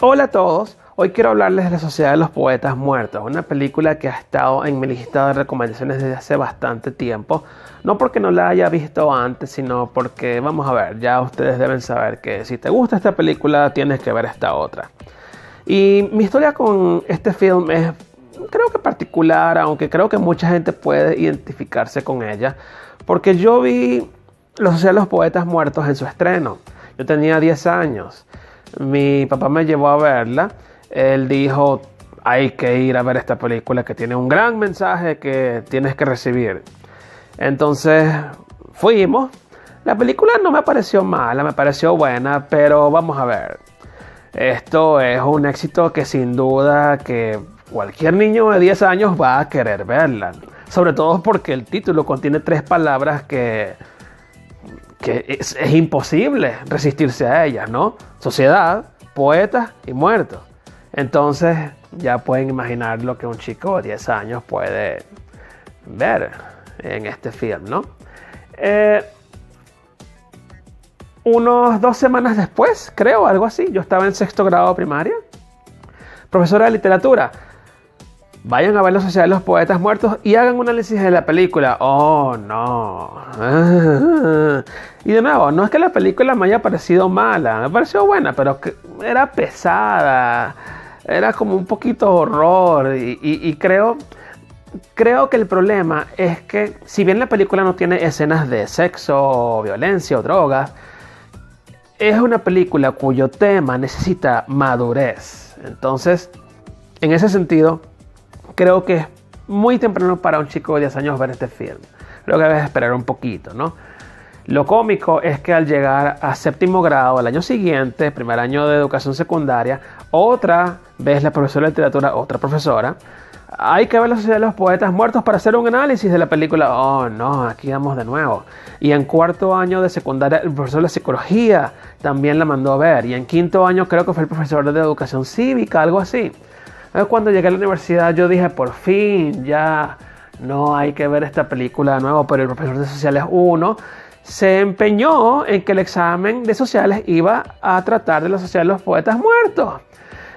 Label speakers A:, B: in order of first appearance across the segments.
A: Hola a todos, hoy quiero hablarles de La Sociedad de los Poetas Muertos, una película que ha estado en mi lista de recomendaciones desde hace bastante tiempo, no porque no la haya visto antes, sino porque, vamos a ver, ya ustedes deben saber que si te gusta esta película tienes que ver esta otra. Y mi historia con este film es, creo que particular, aunque creo que mucha gente puede identificarse con ella, porque yo vi La Sociedad de los Poetas Muertos en su estreno. Yo tenía 10 años. Mi papá me llevó a verla. Él dijo, hay que ir a ver esta película que tiene un gran mensaje que tienes que recibir. Entonces fuimos. La película no me pareció mala, me pareció buena, pero vamos a ver. Esto es un éxito que sin duda que cualquier niño de 10 años va a querer verla. Sobre todo porque el título contiene 3 palabras que es imposible resistirse a ellas, ¿no? Sociedad, poetas y muertos. Entonces ya pueden imaginar lo que un chico de 10 años puede ver en este film, ¿no? Unos 2 semanas después, creo, algo así, yo estaba en 6º grado de primaria. Profesora de literatura, vayan a ver La Sociedad de los Poetas Muertos y hagan un análisis de la película. Oh, no. Y de nuevo, no es que la película me haya parecido mala, me pareció buena, pero que era pesada, era como un poquito horror y creo que el problema es que si bien la película no tiene escenas de sexo, violencia o drogas, es una película cuyo tema necesita madurez. Entonces, en ese sentido, creo que es muy temprano para un chico de 10 años ver este film. Creo que debes esperar un poquito, ¿no? Lo cómico es que al llegar a 7º grado, al año siguiente, primer año de educación secundaria, otra vez la profesora de literatura, otra profesora, hay que ver La Sociedad de los Poetas Muertos para hacer un análisis de la película. Oh, no, aquí vamos de nuevo. Y en 4º año de secundaria, el profesor de psicología también la mandó a ver. Y en 5º año creo que fue el profesor de educación cívica, algo así. Cuando llegué a la universidad yo dije, por fin, ya no hay que ver esta película de nuevo, pero el profesor de sociales 1 se empeñó en que el examen de sociales iba a tratar de La Sociedad de los Poetas Muertos.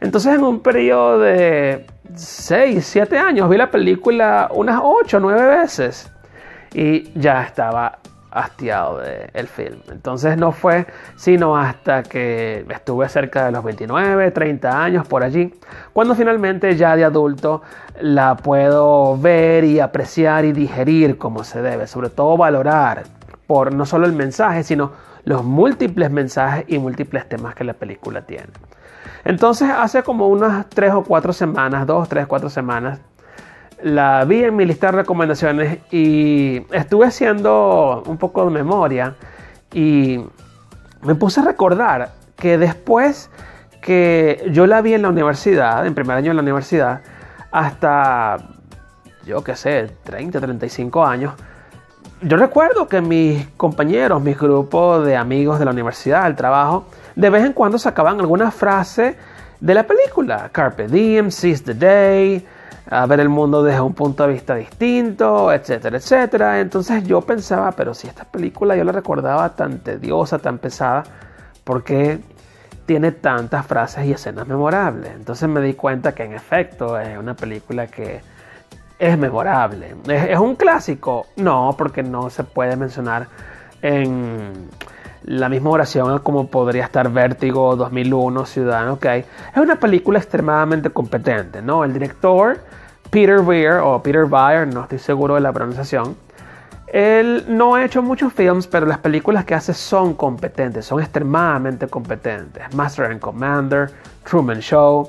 A: Entonces en un periodo de 6, 7 años vi la película unas 8, 9 veces y ya estaba hastiado del film. Entonces no fue sino hasta que estuve cerca de los 29, 30 años por allí, cuando finalmente ya de adulto la puedo ver y apreciar y digerir como se debe, sobre todo valorar por no solo el mensaje, sino los múltiples mensajes y múltiples temas que la película tiene. Entonces hace como unas 3 o 4 semanas, 2, 3, 4 semanas, la vi en mi lista de recomendaciones y estuve haciendo un poco de memoria y me puse a recordar que después que yo la vi en la universidad, en primer año de la universidad, hasta, yo qué sé, 30, 35 años, yo recuerdo que mis compañeros, mis grupos de amigos de la universidad, del trabajo, de vez en cuando sacaban alguna frase de la película. Carpe diem, seize the day, a ver el mundo desde un punto de vista distinto, etcétera, etcétera. Entonces yo pensaba, pero si esta película yo la recordaba tan tediosa, tan pesada, ¿por qué tiene tantas frases y escenas memorables? Entonces me di cuenta que en efecto es una película que es memorable. ¿Es un clásico? No, porque no se puede mencionar en la misma oración como podría estar Vértigo, 2001, Ciudadano Kane. Es una película extremadamente competente, ¿no? El director, Peter Weir, no estoy seguro de la pronunciación, él no ha hecho muchos films, pero las películas que hace son competentes, son extremadamente competentes. Master and Commander, Truman Show.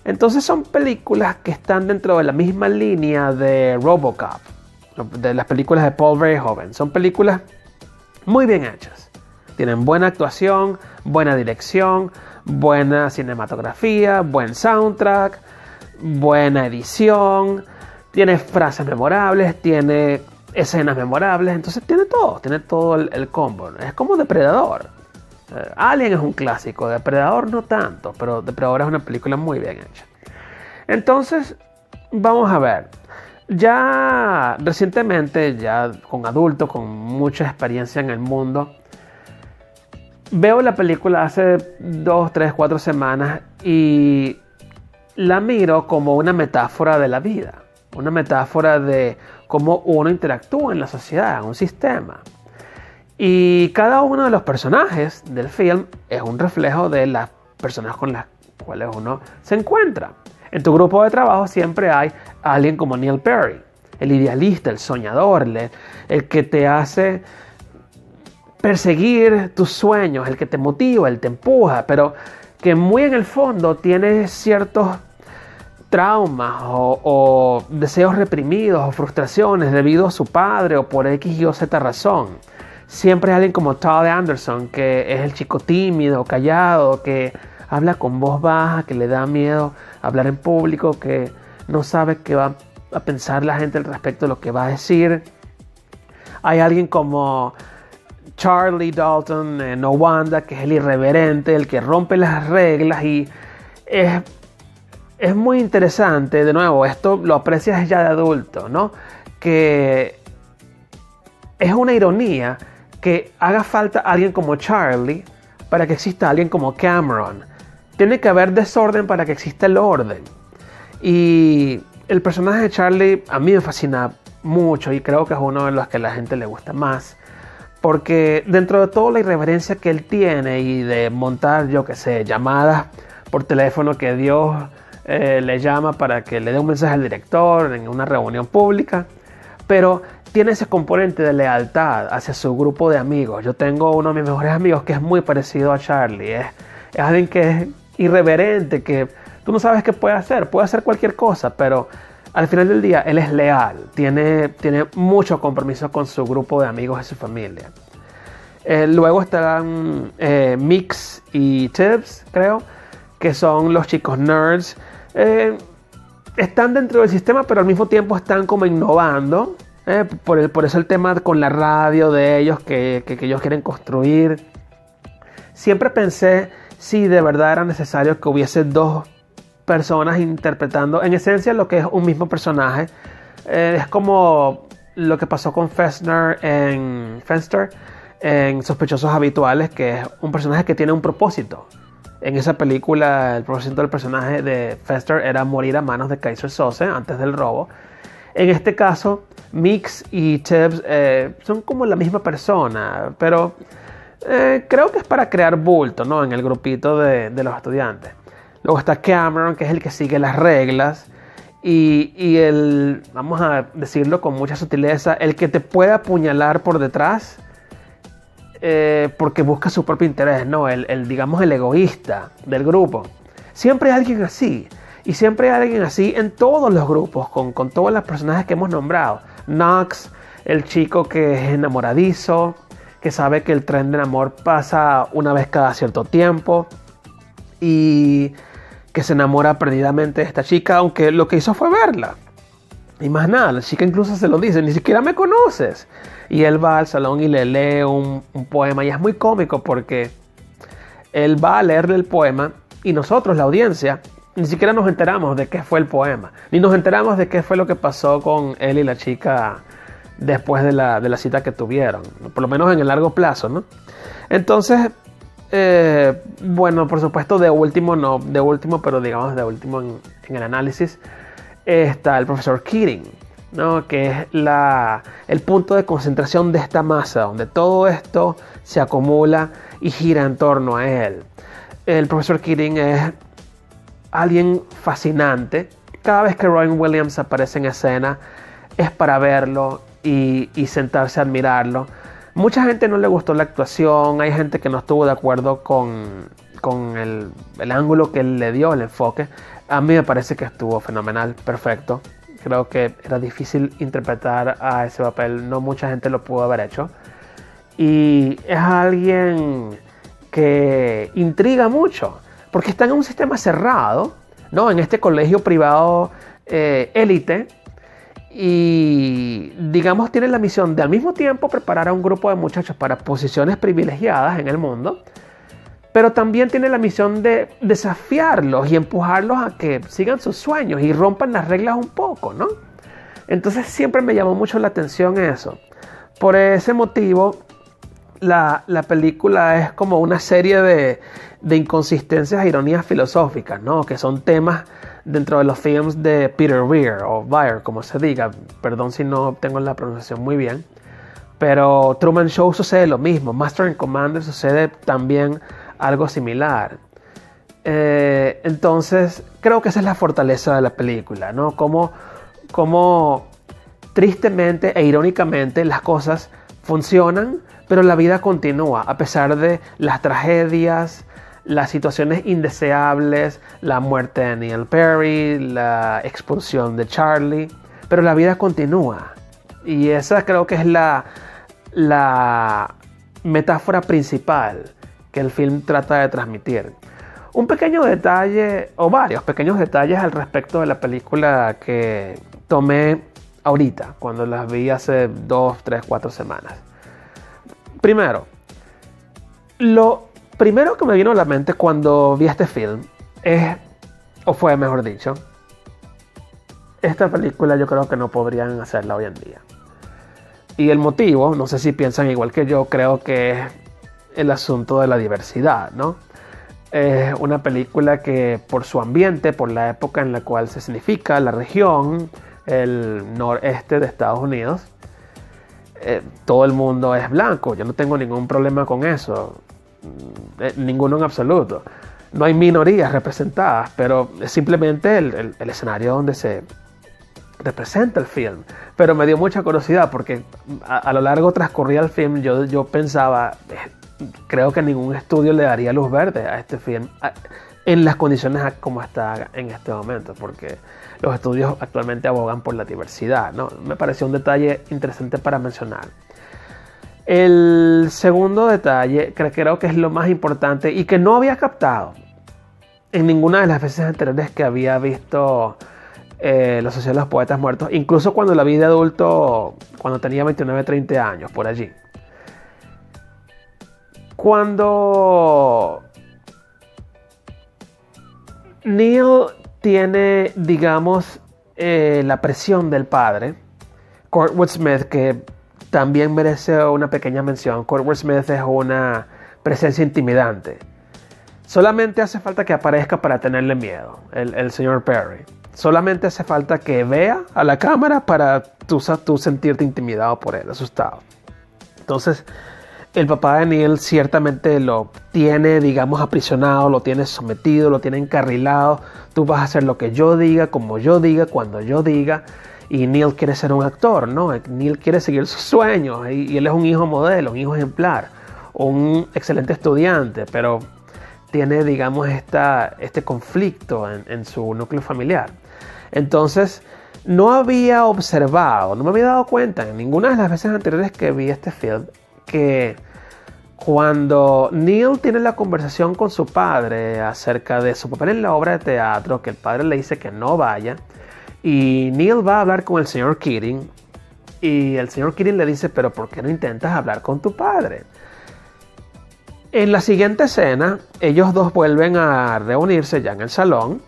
A: Entonces son películas que están dentro de la misma línea de RoboCop, de las películas de Paul Verhoeven. Son películas muy bien hechas. Tienen buena actuación, buena dirección, buena cinematografía, buen soundtrack, buena edición, tiene frases memorables, tiene escenas memorables, entonces tiene todo el combo. Es como Depredador. Alien es un clásico, Depredador no tanto, pero Depredador es una película muy bien hecha. Entonces, vamos a ver. Ya recientemente, ya con adultos, con mucha experiencia en el mundo, Veo la película hace 2, 3, 4 semanas y la miro como una metáfora de la vida, una metáfora de cómo uno interactúa en la sociedad, en un sistema. Y cada uno de los personajes del film es un reflejo de las personas con las cuales uno se encuentra. En tu grupo de trabajo siempre hay alguien como Neil Perry, el idealista, el soñador, el que te hace perseguir tus sueños, el que te motiva, el que te empuja, pero que muy en el fondo tiene ciertos traumas o deseos reprimidos o frustraciones debido a su padre o por X y o Z razón. Siempre hay alguien como Todd Anderson, que es el chico tímido, callado, que habla con voz baja, que le da miedo hablar en público, que no sabe qué va a pensar la gente al respecto de lo que va a decir. Hay alguien como Charlie Dalton en No Wanda, que es el irreverente, el que rompe las reglas, y es muy interesante. De nuevo, esto lo aprecias ya de adulto, ¿no? Que es una ironía que haga falta alguien como Charlie para que exista alguien como Cameron. Tiene que haber desorden para que exista el orden. Y el personaje de Charlie a mí me fascina mucho y creo que es uno de los que a la gente le gusta más. Porque dentro de toda la irreverencia que él tiene y de montar, yo qué sé, llamadas por teléfono que Dios le llama para que le dé un mensaje al director en una reunión pública, pero tiene ese componente de lealtad hacia su grupo de amigos. Yo tengo uno de mis mejores amigos que es muy parecido a Charlie. Es alguien que es irreverente, que tú no sabes qué puede hacer cualquier cosa, pero al final del día él es leal, tiene mucho compromiso con su grupo de amigos y su familia. Luego están Mix y Tibbs, creo, que son los chicos nerds. Están dentro del sistema, pero al mismo tiempo están como innovando. Por eso el tema con la radio de ellos que ellos quieren construir. Siempre pensé si de verdad era necesario que hubiese dos personas interpretando en esencia lo que es un mismo personaje. Es como lo que pasó con Fenster en Sospechosos Habituales, que es un personaje que tiene un propósito. En esa película el propósito del personaje de Fenster era morir a manos de Keyser Söze antes del robo. En este caso Mix y Tibbs son como la misma persona, pero creo que es para crear bulto, ¿no? En el grupito de los estudiantes. Luego está Cameron, que es el que sigue las reglas. Y el, vamos a decirlo con mucha sutileza, el que te puede apuñalar por detrás porque busca su propio interés, ¿no? Digamos, el egoísta del grupo. Siempre hay alguien así. Y siempre hay alguien así en todos los grupos, con todos los personajes que hemos nombrado. Knox, el chico que es enamoradizo, que sabe que el tren del amor pasa una vez cada cierto tiempo y que se enamora perdidamente de esta chica, aunque lo que hizo fue verla. Y más nada, la chica incluso se lo dice, ni siquiera me conoces. Y él va al salón y le lee un poema, y es muy cómico porque él va a leerle el poema y nosotros, la audiencia, ni siquiera nos enteramos de qué fue el poema, ni nos enteramos de qué fue lo que pasó con él y la chica después de la cita que tuvieron, por lo menos en el largo plazo, ¿no? Entonces, bueno, por supuesto, pero digamos de último en el análisis, está el profesor Keating, ¿no? Que es el punto de concentración de esta masa, donde todo esto se acumula y gira en torno a él. El profesor Keating es alguien fascinante. Cada vez que Robin Williams aparece en escena es para verlo y sentarse a admirarlo. Mucha gente no le gustó la actuación, hay gente que no estuvo de acuerdo con el ángulo que él le dio, el enfoque. A mí me parece que estuvo fenomenal, perfecto. Creo que era difícil interpretar a ese papel, no mucha gente lo pudo haber hecho. Y es alguien que intriga mucho, porque está en un sistema cerrado, ¿no? En este colegio privado élite, y digamos tiene la misión de al mismo tiempo preparar a un grupo de muchachos para posiciones privilegiadas en el mundo, pero también tiene la misión de desafiarlos y empujarlos a que sigan sus sueños y rompan las reglas un poco, ¿no? Entonces siempre me llamó mucho la atención eso. Por ese motivo, la película es como una serie de inconsistencias e ironías filosóficas, ¿no? Que son temas dentro de los films de Peter Weir o Weir, como se diga. Perdón si no tengo la pronunciación muy bien. Pero Truman Show sucede lo mismo. Master and Commander sucede también algo similar. Entonces, creo que esa es la fortaleza de la película, ¿no? Como tristemente e irónicamente las cosas funcionan, pero la vida continúa a pesar de las tragedias, las situaciones indeseables, la muerte de Neil Perry, la expulsión de Charlie, pero la vida continúa. Y esa creo que es la metáfora principal que el film trata de transmitir. Un pequeño detalle, o varios pequeños detalles al respecto de la película que tomé ahorita, cuando las vi hace 2, 3, 4 semanas. Primero, lo primero que me vino a la mente cuando vi este film es, o fue mejor dicho, esta película yo creo que no podrían hacerla hoy en día. Y el motivo, no sé si piensan igual que yo, creo que es el asunto de la diversidad, ¿no? Es una película que por su ambiente, por la época en la cual se significa, la región, el noreste de Estados Unidos, todo el mundo es blanco. Yo no tengo ningún problema con eso, ninguno en absoluto. No hay minorías representadas, pero es simplemente el escenario donde se representa el film. Pero me dio mucha curiosidad porque a lo largo transcurría el film, yo pensaba, creo que ningún estudio le daría luz verde a este film en las condiciones como está en este momento, porque los estudios actualmente abogan por la diversidad, ¿no? Me pareció un detalle interesante para mencionar. El segundo detalle, que creo que es lo más importante y que no había captado en ninguna de las veces anteriores que había visto La Sociedad de los Poetas Muertos, incluso cuando la vi de adulto, cuando tenía 29, 30 años, por allí. Cuando Neil tiene, digamos, la presión del padre, Kurtwood Smith, que también merece una pequeña mención. Kurtwood Smith es una presencia intimidante. Solamente hace falta que aparezca para tenerle miedo, el señor Perry. Solamente hace falta que vea a la cámara para tú sentirte intimidado por él, asustado. Entonces, el papá de Neil ciertamente lo tiene, digamos, aprisionado, lo tiene sometido, lo tiene encarrilado. Tú vas a hacer lo que yo diga, como yo diga, cuando yo diga. Y Neil quiere ser un actor, ¿no? Neil quiere seguir sus sueños. Y él es un hijo modelo, un hijo ejemplar, un excelente estudiante, pero tiene, digamos, este conflicto en su núcleo familiar. Entonces, no había observado, no me había dado cuenta en ninguna de las veces anteriores que vi este film, que cuando Neil tiene la conversación con su padre acerca de su papel en la obra de teatro, que el padre le dice que no vaya, y Neil va a hablar con el señor Keating, y el señor Keating le dice, pero ¿por qué no intentas hablar con tu padre? En la siguiente escena, ellos dos vuelven a reunirse ya en el salón,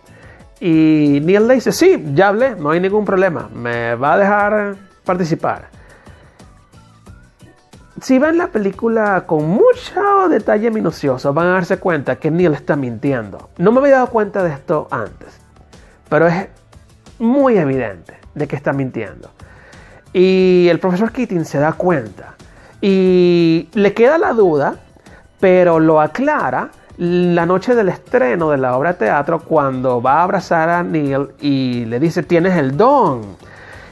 A: y Neil le dice, sí, ya hablé, no hay ningún problema, me va a dejar participar. Si ven la película con mucho detalle minucioso, van a darse cuenta que Neil está mintiendo. No me había dado cuenta de esto antes, pero es muy evidente de que está mintiendo. Y el profesor Keating se da cuenta y le queda la duda, pero lo aclara la noche del estreno de la obra de teatro, cuando va a abrazar a Neil y le dice, tienes el don.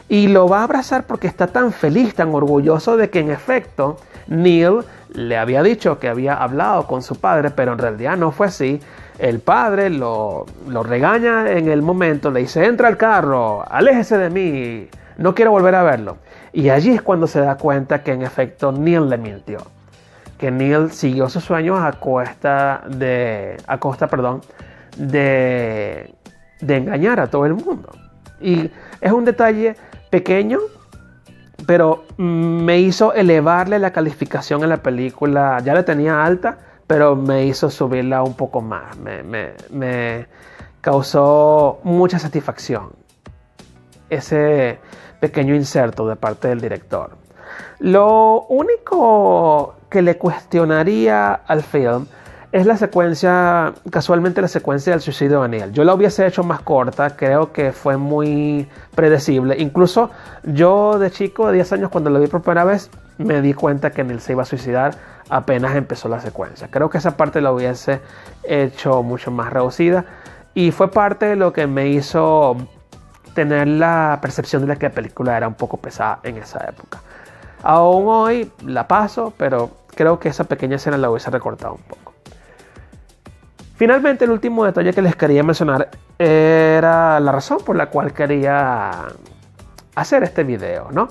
A: Y lo va a abrazar porque está tan feliz, tan orgulloso de que en efecto Neil le había dicho que había hablado con su padre, pero en realidad no fue así. El padre lo regaña en el momento, le dice, entra al carro, aléjese de mí, no quiero volver a verlo. Y allí es cuando se da cuenta que en efecto Neil le mintió. Que Neil siguió sus sueños a costa de engañar a todo el mundo. Y es un detalle pequeño, pero me hizo elevarle la calificación a la película. Ya la tenía alta, pero me hizo subirla un poco más. Me causó mucha satisfacción ese pequeño inserto de parte del director. Lo único que le cuestionaría al film es la secuencia, casualmente la secuencia del suicidio de Neil. Yo la hubiese hecho más corta, creo que fue muy predecible. Incluso yo de chico, de 10 años, cuando lo vi por primera vez, me di cuenta que Neil se iba a suicidar apenas empezó la secuencia. Creo que esa parte la hubiese hecho mucho más reducida y fue parte de lo que me hizo tener la percepción de que la película era un poco pesada en esa época. Aún hoy la paso, pero creo que esa pequeña escena la hubiese recortado un poco. Finalmente, el último detalle que les quería mencionar era la razón por la cual quería hacer este video, ¿no?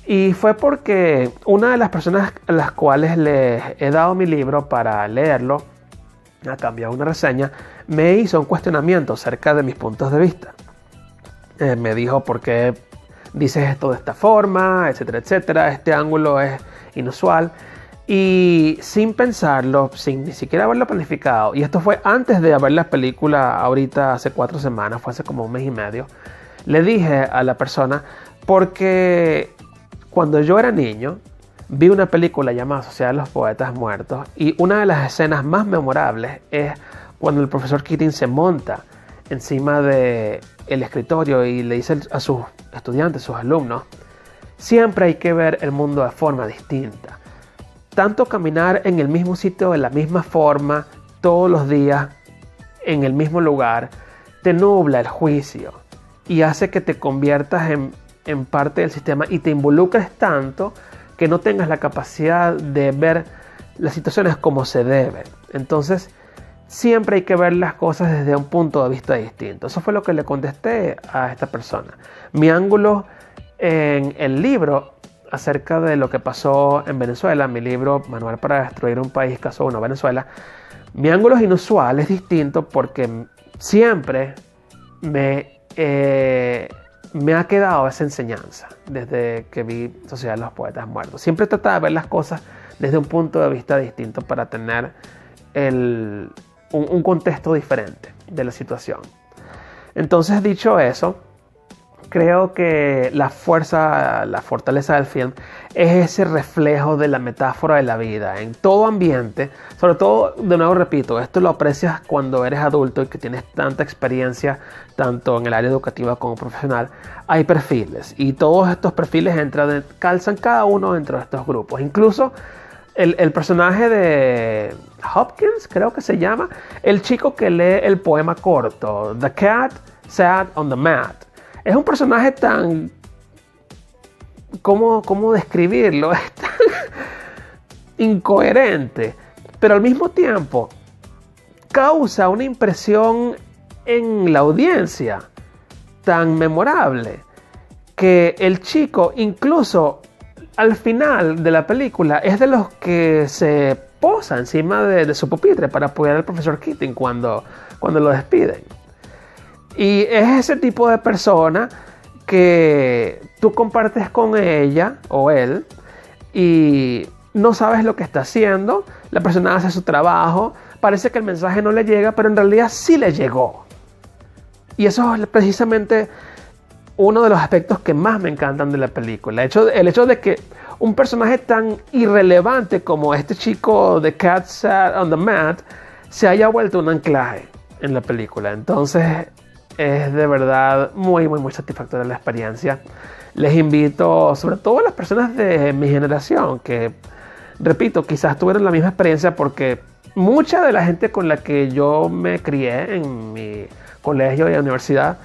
A: Y fue porque una de las personas a las cuales les he dado mi libro para leerlo, a cambio de una reseña, me hizo un cuestionamiento acerca de mis puntos de vista. Me dijo por qué dices esto de esta forma, etcétera, etcétera. Este ángulo es inusual. Y sin pensarlo, sin ni siquiera haberlo planificado, y esto fue antes de ver la película ahorita hace 4 semanas, fue hace como un mes y medio, le dije a la persona, porque cuando yo era niño, vi una película llamada Sociedad de los Poetas Muertos, y una de las escenas más memorables es cuando el profesor Keating se monta encima del escritorio y le dice a sus estudiantes, sus alumnos, siempre hay que ver el mundo de forma distinta. Tanto caminar en el mismo sitio de la misma forma todos los días en el mismo lugar te nubla el juicio y hace que te conviertas en parte del sistema y te involucres tanto que no tengas la capacidad de ver las situaciones como se deben. Entonces siempre hay que ver las cosas desde un punto de vista distinto. Eso fue lo que le contesté a esta persona. Mi ángulo en el libro acerca de lo que pasó en Venezuela, mi libro Manual para destruir un país caso 1 Venezuela, mi ángulo es inusual, es distinto porque siempre me ha quedado esa enseñanza desde que vi Sociedad de los Poetas Muertos. Siempre trataba de ver las cosas desde un punto de vista distinto para tener un contexto diferente de la situación. Entonces, dicho eso, creo que la fortaleza del film es ese reflejo de la metáfora de la vida en todo ambiente. Sobre todo, de nuevo repito, esto lo aprecias cuando eres adulto y que tienes tanta experiencia tanto en el área educativa como profesional. Hay perfiles y todos estos perfiles calzan cada uno dentro de estos grupos. Incluso el personaje de Hopkins, creo que se llama, el chico que lee el poema corto, The Cat Sat on the Mat. Es un personaje tan... ¿Cómo describirlo? Es tan incoherente, pero al mismo tiempo causa una impresión en la audiencia tan memorable que el chico, incluso al final de la película, es de los que se posa encima de su pupitre para apoyar al profesor Keating cuando lo despiden. Y es ese tipo de persona que tú compartes con ella o él y no sabes lo que está haciendo. La persona hace su trabajo, parece que el mensaje no le llega, pero en realidad sí le llegó. Y eso es precisamente uno de los aspectos que más me encantan de la película. El hecho de que un personaje tan irrelevante como este chico de Cat Sat on the Mat se haya vuelto un anclaje en la película. Entonces es de verdad muy, muy, muy satisfactoria la experiencia. Les invito, sobre todo a las personas de mi generación, que, repito, quizás tuvieron la misma experiencia porque mucha de la gente con la que yo me crié en mi colegio y universidad,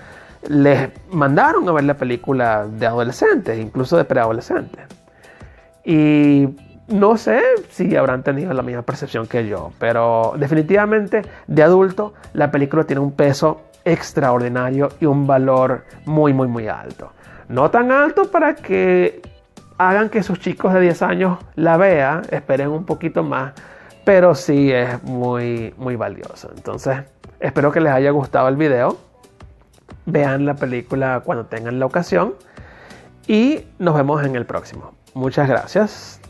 A: les mandaron a ver la película de adolescentes, incluso de preadolescentes. Y no sé si habrán tenido la misma percepción que yo, pero definitivamente de adulto la película tiene un peso extraordinario y un valor muy, muy, muy alto. No tan alto para que hagan que sus chicos de 10 años la vean, esperen un poquito más, pero sí es muy, muy valioso. Entonces, espero que les haya gustado el video. Vean la película cuando tengan la ocasión y nos vemos en el próximo. Muchas gracias.